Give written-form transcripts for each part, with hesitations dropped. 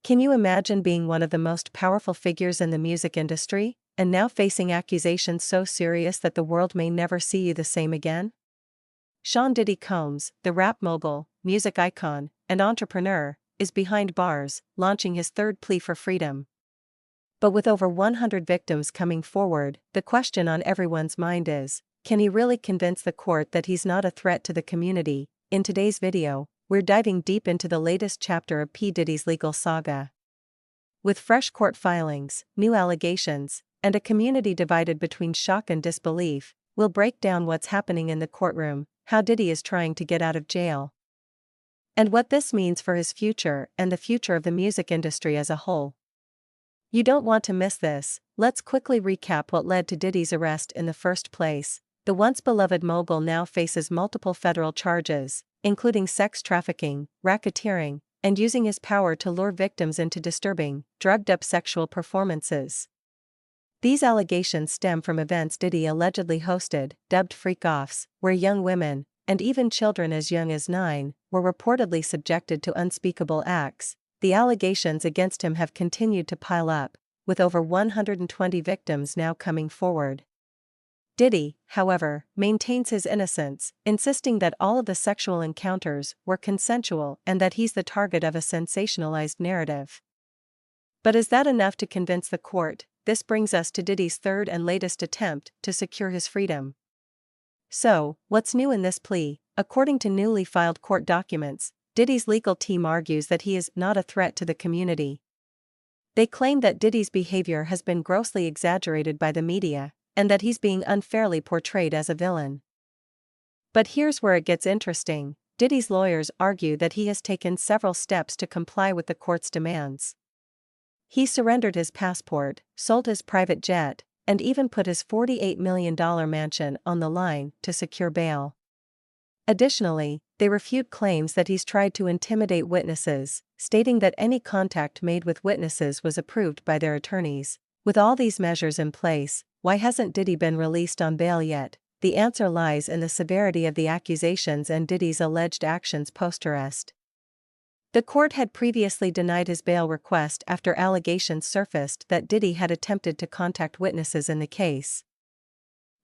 Can you imagine being one of the most powerful figures in the music industry, and now facing accusations so serious that the world may never see you the same again? Sean Diddy Combs, the rap mogul, music icon, and entrepreneur, is behind bars, launching his third plea for freedom. But with over 100 victims coming forward, the question on everyone's mind is, can he really convince the court that he's not a threat to the community? In today's video, we're diving deep into the latest chapter of P. Diddy's legal saga. With fresh court filings, new allegations, and a community divided between shock and disbelief, we'll break down what's happening in the courtroom, how Diddy is trying to get out of jail, and what this means for his future and the future of the music industry as a whole. You don't want to miss this. Let's quickly recap what led to Diddy's arrest in the first place. The once beloved mogul now faces multiple federal charges, including sex trafficking, racketeering, and using his power to lure victims into disturbing, drugged-up sexual performances. These allegations stem from events Diddy allegedly hosted, dubbed freak-offs, where young women, and even children as young as 9, were reportedly subjected to unspeakable acts. The allegations against him have continued to pile up, with over 120 victims now coming forward. Diddy, however, maintains his innocence, insisting that all of the sexual encounters were consensual and that he's the target of a sensationalized narrative. But is that enough to convince the court? This brings us to Diddy's third and latest attempt to secure his freedom. So, what's new in this plea? According to newly filed court documents, Diddy's legal team argues that he is not a threat to the community. They claim that Diddy's behavior has been grossly exaggerated by the media, and that he's being unfairly portrayed as a villain. But here's where it gets interesting. Diddy's lawyers argue that he has taken several steps to comply with the court's demands. He surrendered his passport, sold his private jet, and even put his $48 million mansion on the line to secure bail. Additionally, they refute claims that he's tried to intimidate witnesses, stating that any contact made with witnesses was approved by their attorneys. With all these measures in place, why hasn't Diddy been released on bail yet? The answer lies in the severity of the accusations and Diddy's alleged actions post-arrest. The court had previously denied his bail request after allegations surfaced that Diddy had attempted to contact witnesses in the case.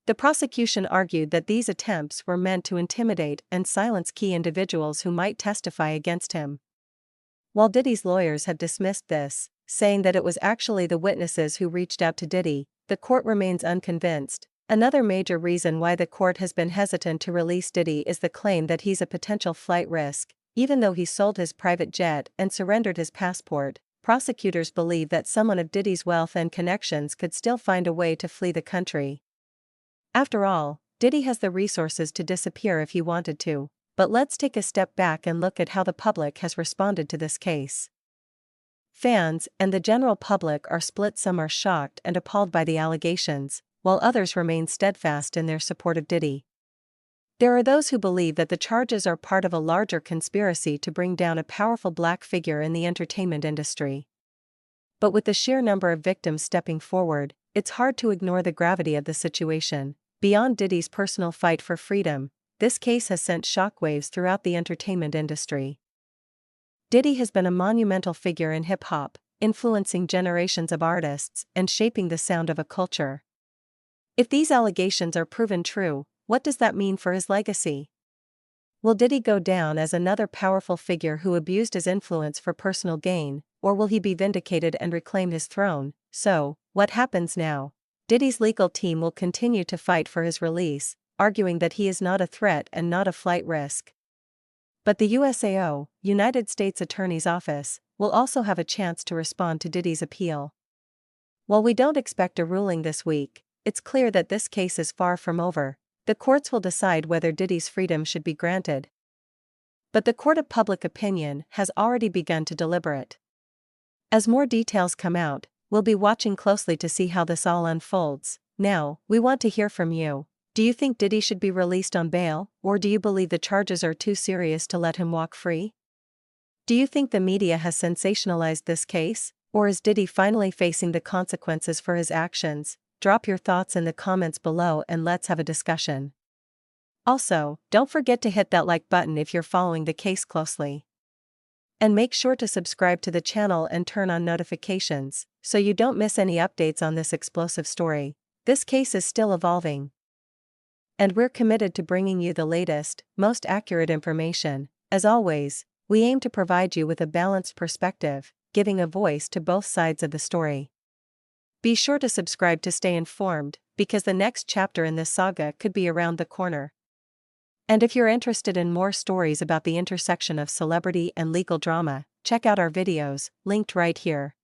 The prosecution argued that these attempts were meant to intimidate and silence key individuals who might testify against him. While Diddy's lawyers had dismissed this, saying that it was actually the witnesses who reached out to Diddy, the court remains unconvinced. Another major reason why the court has been hesitant to release Diddy is the claim that he's a potential flight risk. Even though he sold his private jet and surrendered his passport, prosecutors believe that someone of Diddy's wealth and connections could still find a way to flee the country. After all, Diddy has the resources to disappear if he wanted to, but let's take a step back and look at how the public has responded to this case. Fans and the general public are split. Some are shocked and appalled by the allegations, while others remain steadfast in their support of Diddy. There are those who believe that the charges are part of a larger conspiracy to bring down a powerful black figure in the entertainment industry. But with the sheer number of victims stepping forward, it's hard to ignore the gravity of the situation. Beyond Diddy's personal fight for freedom, this case has sent shockwaves throughout the entertainment industry. Diddy has been a monumental figure in hip-hop, influencing generations of artists and shaping the sound of a culture. If these allegations are proven true, what does that mean for his legacy? Will Diddy go down as another powerful figure who abused his influence for personal gain, or will he be vindicated and reclaim his throne? So, what happens now? Diddy's legal team will continue to fight for his release, arguing that he is not a threat and not a flight risk. But the USAO, United States Attorney's Office, will also have a chance to respond to Diddy's appeal. While we don't expect a ruling this week, it's clear that this case is far from over. The courts will decide whether Diddy's freedom should be granted. But the court of public opinion has already begun to deliberate. As more details come out, we'll be watching closely to see how this all unfolds. Now, we want to hear from you. Do you think Diddy should be released on bail, or do you believe the charges are too serious to let him walk free? Do you think the media has sensationalized this case, or is Diddy finally facing the consequences for his actions? Drop your thoughts in the comments below and let's have a discussion. Also, don't forget to hit that like button if you're following the case closely. And make sure to subscribe to the channel and turn on notifications, so you don't miss any updates on this explosive story. This case is still evolving, and we're committed to bringing you the latest, most accurate information. As always, we aim to provide you with a balanced perspective, giving a voice to both sides of the story. Be sure to subscribe to stay informed, because the next chapter in this saga could be around the corner. And if you're interested in more stories about the intersection of celebrity and legal drama, check out our videos, linked right here.